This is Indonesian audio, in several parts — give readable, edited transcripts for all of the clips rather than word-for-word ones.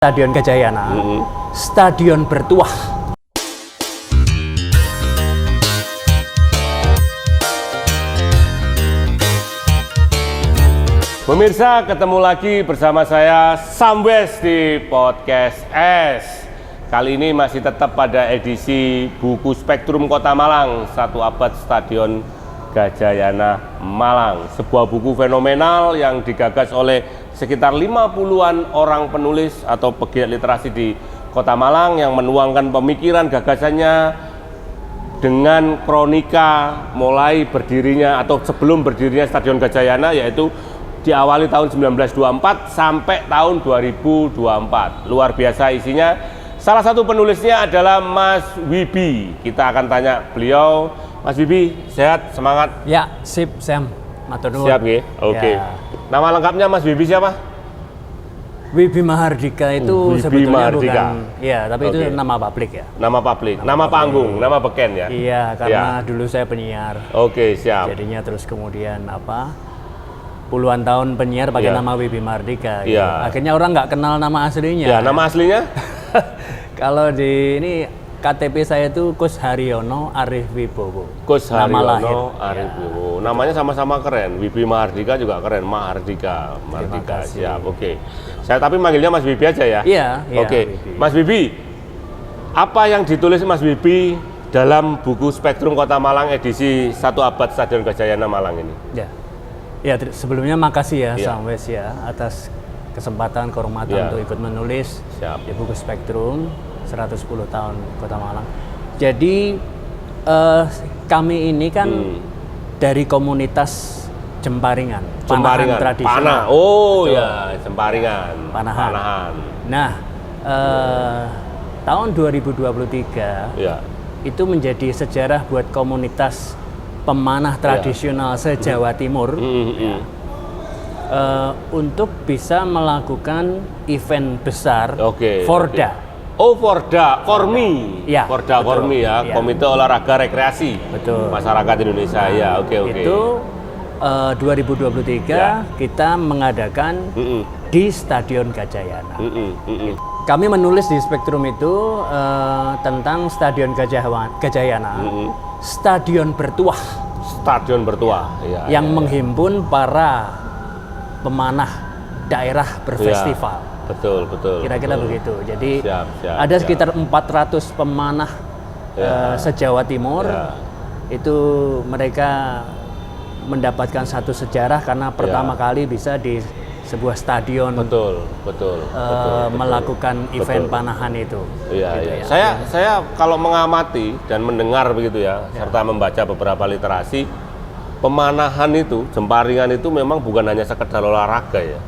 Stadion Gajayana, stadion bertuah. Pemirsa, ketemu lagi bersama saya Samwes di Podcast S. Kali ini masih tetap pada edisi buku Spektrum Kota Malang, 1 abad Stadion Gajayana Malang. Sebuah buku fenomenal yang digagas oleh sekitar 50-an orang penulis atau pegiat literasi di Kota Malang yang menuangkan pemikiran gagasannya dengan kronika mulai berdirinya atau sebelum berdirinya Stadion Gajayana, yaitu diawali tahun 1924 sampai tahun 2024. Luar biasa isinya. Salah satu penulisnya adalah Mas Wibi. Kita akan tanya beliau. Mas Wibi, sehat, semangat? Ya, sip, Sam. Matur nuwun. Siap, nggih. Oke. Ya. Nama lengkapnya Mas Wibi siapa? Wibi Mahardika itu Wibi sebetulnya Mahardika. bukan, ya, tapi itu Oke. nama publik ya. Nama publik, nama panggung, nama beken ya? Iya, karena dulu saya penyiar. Oke, siap. Jadinya terus kemudian puluhan tahun penyiar pakai Iya. nama Wibi Mahardika. Iya. Akhirnya orang nggak kenal nama aslinya. Ya, nama aslinya? Kalau di ini KTP saya itu Kus Haryono Arif Wibowo. Kus Nama lahir. Haryono Arif Wibowo. Namanya sama-sama keren. Wibi Mahardika juga keren. Mahardika. Mahardika. kasih. Siap. Oke. Saya tapi manggilnya Mas Wibi aja ya. Iya, iya, Oke. Wibi. Mas Wibi, apa yang ditulis Mas Wibi dalam buku Spektrum Kota Malang edisi 1 abad Stadion Gajayana Malang ini? Ya, ya sebelumnya makasih ya Iya. Samwes ya atas kesempatan kehormatan Iya. untuk ikut menulis Siap. di buku Spektrum 110 tahun Kota Malang. Jadi kami ini kan dari komunitas Jemparingan, Panahan tradisional. Panah. Oh Betul. ya, Jemparingan. Panahan. Nah, tahun 2023 Ya. itu menjadi sejarah buat komunitas pemanah tradisional se-Jawa Timur untuk bisa melakukan event besar Oke. Forda. Oh, Forda, Kormi. Ya, Forda betul. Kormi ya, Ya. Komite Olahraga Rekreasi Betul. Masyarakat Indonesia. Ya, oke. Itu 2023 kita mengadakan di Stadion Gajayana. Kami menulis di Spektrum itu tentang Stadion Gajayana, stadion bertuah Stadion bertuah. Ya, yang menghimpun para pemanah daerah berfestival. Betul. Kira-kira betul. begitu. Jadi Siap, ada sekitar 400 pemanah se-Jawa Timur. Ya. Itu mereka mendapatkan satu sejarah karena pertama kali bisa di sebuah stadion Betul. melakukan event panahan itu. Iya, Gitu iya. ya. Saya kalau mengamati dan mendengar begitu ya, serta membaca beberapa literasi, pemanahan itu, Jemparingan itu memang bukan hanya sekedar olahraga ya,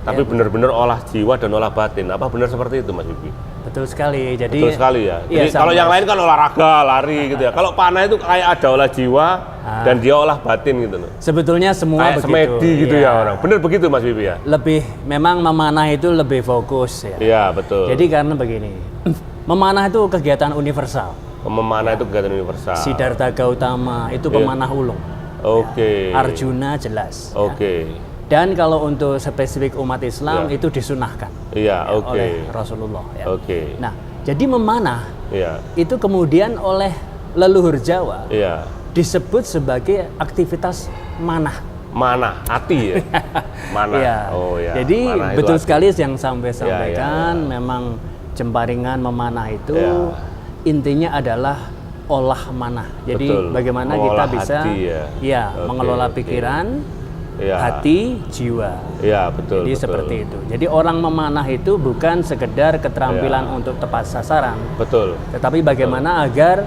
tapi benar-benar olah jiwa dan olah batin. Apa benar seperti itu, Mas Wibi? Betul sekali. Jadi Betul sekali ya. iya, Jadi kalau sama. yang lain kan olahraga, lari gitu ya. Kalau panah itu kayak ada olah jiwa dan dia olah batin gitu loh. Sebetulnya semua Kayak begitu. semedi gitu Iya. ya orang. Benar begitu Mas Wibi ya? Lebih memang memanah itu lebih fokus ya. Iya, betul. Jadi karena begini, memanah itu kegiatan universal. memanah itu kegiatan universal. Siddhartha Gautama itu pemanah ulung. Oke. Arjuna jelas. ya. Oke. Dan kalau untuk spesifik umat Islam Ya. itu disunahkan Iya, oke. oleh Rasulullah. Ya. Oke. Nah, jadi memanah Iya. itu kemudian oleh leluhur Jawa Iya. disebut sebagai aktivitas manah. Mana? Hati ya? Mana? Iya. Oh ya. Jadi Mana itu betul hati. sekali yang sampai sampaikan, iya. memang Jemparingan memanah itu Iya. intinya adalah olah manah. Jadi Betul. bagaimana Mengolah kita bisa hati ya. Oke, mengelola oke. pikiran, Iya. hati, jiwa. Iya, betul. Jadi betul. seperti itu. Jadi orang memanah itu bukan sekedar keterampilan Iya. untuk tepat sasaran, Betul. tetapi bagaimana agar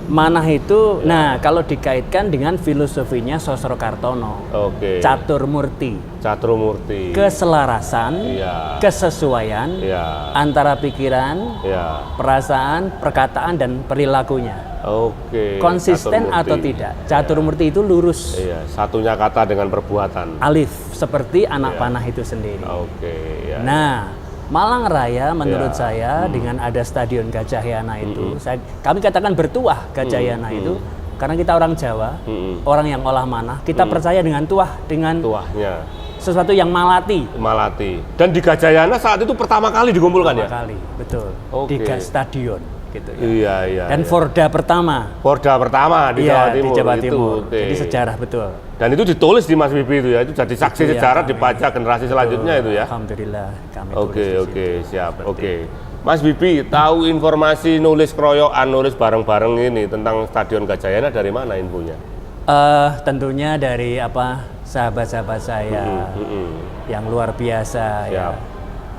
manah itu, nah kalau dikaitkan dengan filosofinya Sosrokartono, Oke. Caturmurti, Caturmurti. keselarasan, Iya. kesesuaian Iya. antara pikiran, Iya. perasaan, perkataan dan perilakunya. Oke. Konsisten Caturmurti. atau tidak? Caturmurti itu lurus, Iya. Satunya kata dengan perbuatan. alif seperti anak panah itu sendiri. Oke. Ya. Nah, Malang Raya menurut Ya. saya dengan ada Stadion Gajayana itu, kami katakan bertuah Gajayana itu karena kita orang Jawa, orang yang olah manah, kita percaya dengan tuah, dengan Tuahnya. sesuatu yang malati. Dan di Gajayana saat itu pertama kali dikumpulkan ya? Pertama kali, betul. Oke. Di stadion gitu ya. Iya. Dan Forda pertama di Jawa Timur. Di Jawa itu, Timur. okay. Jadi sejarah betul. Dan itu ditulis di Mas Bibi itu ya, itu jadi saksi sejarah dibaca generasi selanjutnya itu ya. Alhamdulillah kami Oke, siap. Oke. Mas Bibi, tahu informasi nulis keroyokan, nulis bareng-bareng ini tentang Stadion Gajayana dari mana infonya? Tentunya dari sahabat-sahabat saya yang luar biasa ya.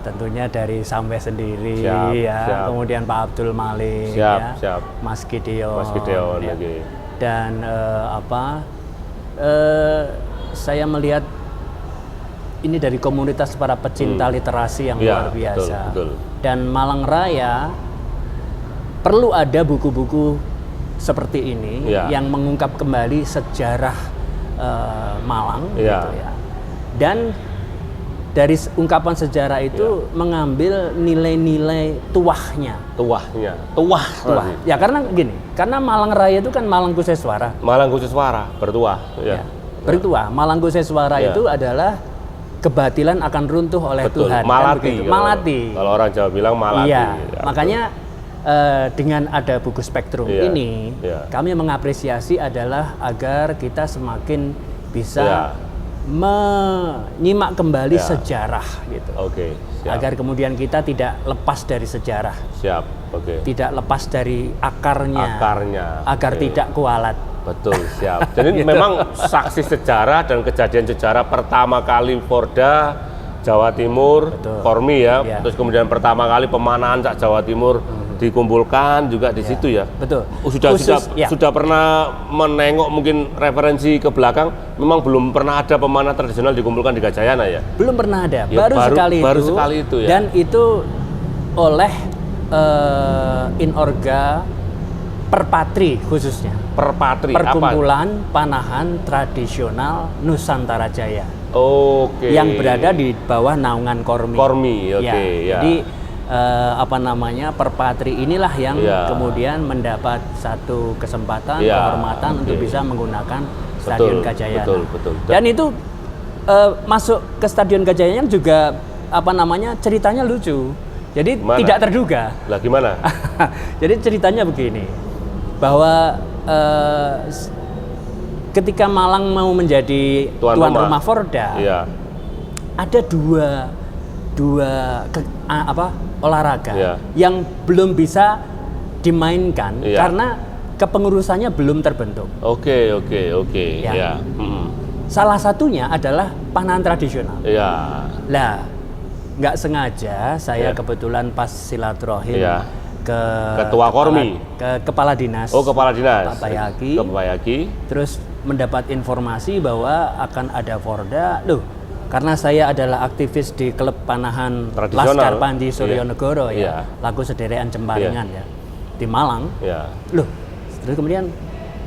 Tentunya dari Sambe sendiri siap. Kemudian Pak Abdul Malik siap. Mas Gideon ya. Okay. Dan saya melihat ini dari komunitas para pecinta literasi yang luar biasa. Betul. Dan Malang Raya perlu ada buku-buku seperti ini yang mengungkap kembali sejarah Malang gitu ya. Dan dari ungkapan sejarah itu mengambil nilai-nilai tuahnya. Tuah. Ya karena gini, karena Malang Raya itu kan Malangkuseswara. Bertuah. Bertuah. Malangkuseswara itu adalah kebatilan akan runtuh oleh Tuhan. Malati. Kan Malati. Kalau orang Jawa bilang malati. Iya. Makanya dengan ada buku Spektrum ini, kami mengapresiasi adalah agar kita semakin bisa menyimak kembali sejarah gitu. Oke. Agar kemudian kita tidak lepas dari sejarah. Tidak lepas dari akarnya. Agar tidak kualat. Betul, siap. Jadi gitu. Memang saksi sejarah dan kejadian sejarah pertama kali Forda Jawa Timur, Kormi ya. Terus kemudian pertama kali pemanahan Jawa Timur dikumpulkan juga di situ ya. Betul. Sudah pernah menengok mungkin referensi ke belakang, memang belum pernah ada pemanah tradisional dikumpulkan di Gajayana ya? Belum pernah ada, ya, baru sekali itu ya. Dan itu oleh Inorga Perpatri khususnya. Perkumpulan Panahan Tradisional Nusantara Jaya. Oke. Yang berada di bawah naungan Kormi. Jadi Perpatri inilah yang kemudian mendapat satu kesempatan, kehormatan untuk bisa menggunakan Stadion Gajayana. Betul. Dan itu masuk ke Stadion Gajayana juga ceritanya lucu. Jadi tidak terduga. Lah gimana? Jadi ceritanya begini, bahwa ketika Malang mau menjadi tuan rumah Forda, ada dua olahraga yang belum bisa dimainkan karena kepengurusannya belum terbentuk. Oke. Salah satunya adalah panahan tradisional. Lah, nggak sengaja saya kebetulan pas silaturahim ke Ketua Kormi, ke Kepala Dinas. Kepala Dinas. Pak Payaki. Terus mendapat informasi bahwa akan ada Forda. Karena saya adalah aktivis di klub panahan Laskar Panji Suryonegoro Laku Sederean Cemparingan di Malang. Terus kemudian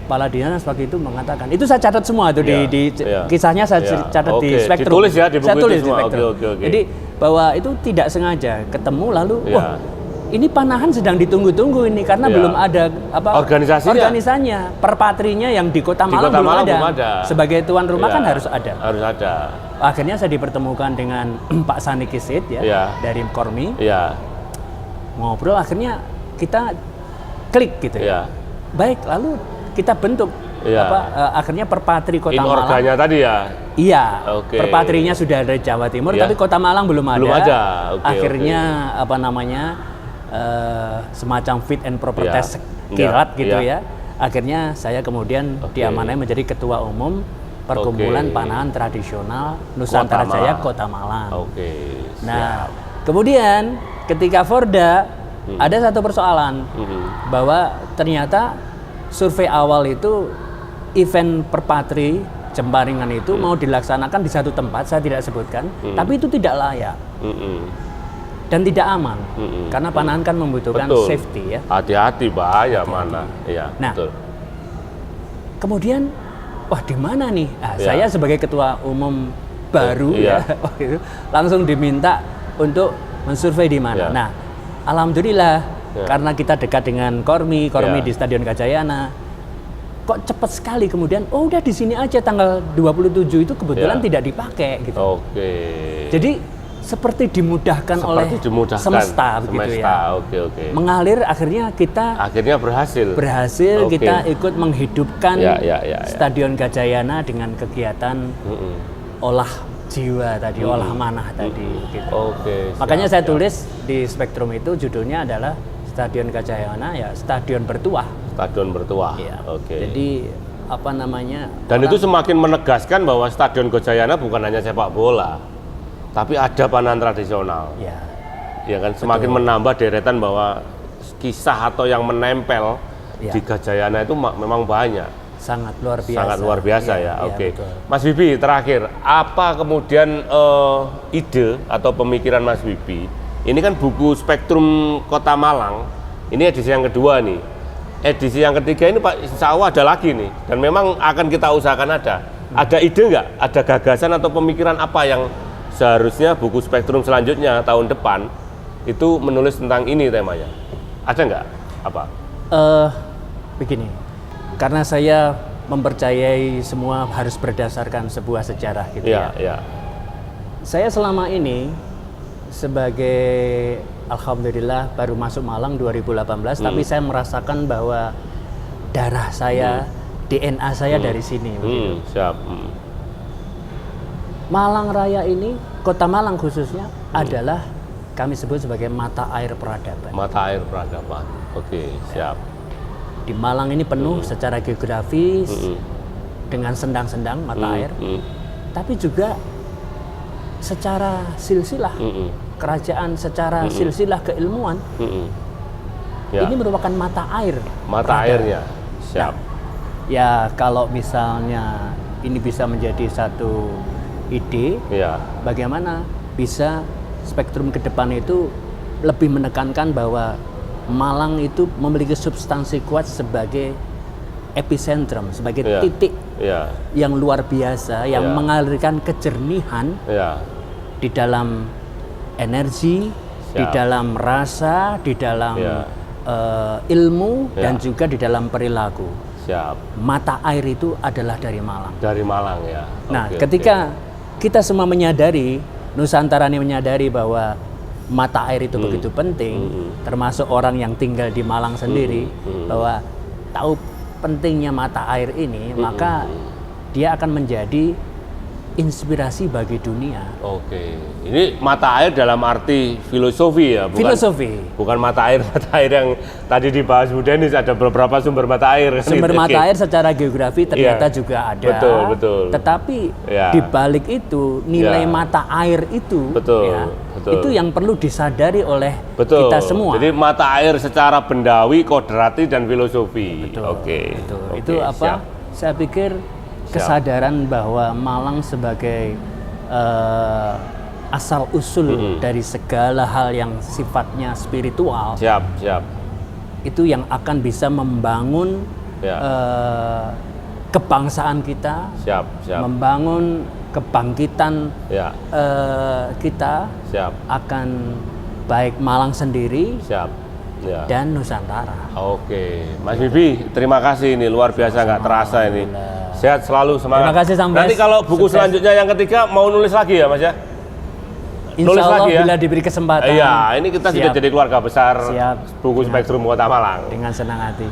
Kepala Dinas waktu itu mengatakan, itu saya catat semua itu di kisahnya saya catat di Spektrum. Ditulis ya di buku saya tulis itu di Spektrum. Jadi bahwa itu tidak sengaja ketemu lalu ini panahan sedang ditunggu-tunggu ini karena belum ada organisasinya. Perpatrinya yang di Kota Malang, belum ada. Sebagai tuan rumah kan harus ada. Akhirnya saya dipertemukan dengan Pak Sani Kisit dari Kormi. Ngobrol, akhirnya kita klik gitu ya. Baik, lalu kita bentuk akhirnya Perpatri Kota Malang. Inorganya tadi ya? Iya. Perpatrinya sudah dari Jawa Timur, tapi Kota Malang belum ada. Akhirnya semacam fit and proper test kilat gitu ya. Akhirnya saya kemudian diamanai menjadi ketua umum Perkumpulan Panahan Tradisional Nusantara Jaya Kota Malang. Nah, kemudian ketika Forda ada satu persoalan bahwa ternyata survei awal itu event Perpatri Cemparingan itu mau dilaksanakan di satu tempat, saya tidak sebutkan, tapi itu tidak layak. Dan tidak aman, karena panahan kan membutuhkan safety ya. Hati-hati, bahaya mana. Nah, kemudian, wah di mana nih? Saya sebagai ketua umum baru langsung diminta untuk mensurvei di mana. Nah, alhamdulillah karena kita dekat dengan Kormi di Stadion Gajayana, kok cepat sekali kemudian udah di sini aja tanggal 27 itu kebetulan tidak dipakai gitu. Oke. Jadi seperti dimudahkan oleh semesta begitu ya. Oke. Mengalir akhirnya kita berhasil. Kita ikut menghidupkan Stadion Gajayana dengan kegiatan olah jiwa tadi, olah manah tadi gitu. Makanya saya tulis di Spektrum itu judulnya adalah Stadion Gajayana ya stadion bertuah. Stadion bertuah. Ya. Jadi apa namanya? Dan itu semakin menegaskan bahwa Stadion Gajayana bukan hanya sepak bola, tapi ada panahan tradisional. Ya kan semakin menambah deretan bahwa kisah atau yang menempel di Gajayana itu memang banyak. Sangat luar biasa. Sangat luar biasa ya. Mas Bibi, terakhir, apa kemudian ide atau pemikiran Mas Bibi? Ini kan buku Spektrum Kota Malang. Ini edisi yang kedua nih. Edisi yang ketiga ini Pak, insya Allah ada lagi nih. Dan memang akan kita usahakan ada. Ada ide nggak? Ada gagasan atau pemikiran apa yang seharusnya buku Spektrum selanjutnya tahun depan itu menulis tentang ini temanya? Ada nggak? Apa? Begini, karena saya mempercayai semua harus berdasarkan sebuah sejarah gitu ya. Saya selama ini sebagai alhamdulillah baru masuk Malang 2018, tapi saya merasakan bahwa darah saya, DNA saya dari sini. Malang Raya ini, Kota Malang khususnya adalah kami sebut sebagai mata air peradaban. Mata air peradaban. Siap. Di Malang ini penuh secara geografis dengan sendang-sendang mata air, tapi juga secara silsilah kerajaan, secara silsilah keilmuan. Ini merupakan mata air. Mata airnya. Siap. Ya kalau misalnya ini bisa menjadi satu ide, bagaimana bisa Spektrum ke depan itu lebih menekankan bahwa Malang itu memiliki substansi kuat sebagai epicentrum, sebagai titik yang luar biasa, yang mengalirkan kejernihan di dalam energi, di dalam rasa, di dalam ilmu, dan juga di dalam perilaku. Mata air itu adalah dari Malang. Dari Malang ya. Nah, ketika kita semua menyadari, Nusantara ini menyadari bahwa mata air itu begitu penting, termasuk orang yang tinggal di Malang sendiri, bahwa tahu pentingnya mata air ini, maka dia akan menjadi inspirasi bagi dunia. Ini mata air dalam arti filosofi ya, bukan mata air yang tadi dibahas Bu Denis, ada beberapa sumber mata air. Sumber mata air secara geografi ternyata juga ada. Betul. Tetapi di balik itu nilai mata air itu, itu yang perlu disadari oleh kita semua. Jadi mata air secara bendawi, kodrati dan filosofi. Itu apa? Saya pikir kesadaran bahwa Malang sebagai asal usul dari segala hal yang sifatnya spiritual, itu yang akan bisa membangun kebangsaan kita, membangun kebangkitan kita, akan baik Malang sendiri dan Nusantara. Mas Bibi, terima kasih, ini luar biasa, nggak terasa ini. Sehat selalu, semangat. Terima kasih Sambes. Nanti kalau buku selanjutnya yang ketiga mau nulis lagi ya Mas ya? Insya Allah bila diberi kesempatan. Iya, ini kita sudah jadi keluarga besar buku Spektrum Kota Malang. Dengan senang hati.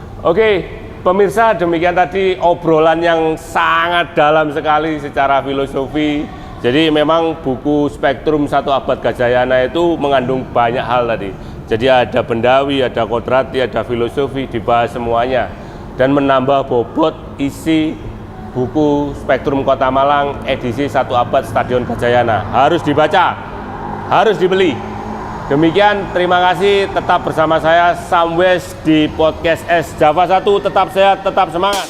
Pemirsa, demikian tadi obrolan yang sangat dalam sekali secara filosofi. Jadi memang buku Spektrum Satu Abad Gajayana itu mengandung banyak hal tadi. Jadi ada bendawi, ada kodrati, ada filosofi, dibahas semuanya. Dan menambah bobot isi buku Spektrum Kota Malang edisi Satu Abad Stadion Gajayana. Harus dibaca, harus dibeli. Demikian, terima kasih. Tetap bersama saya Sam West di Podcast S Java 1. Tetap sehat, tetap semangat.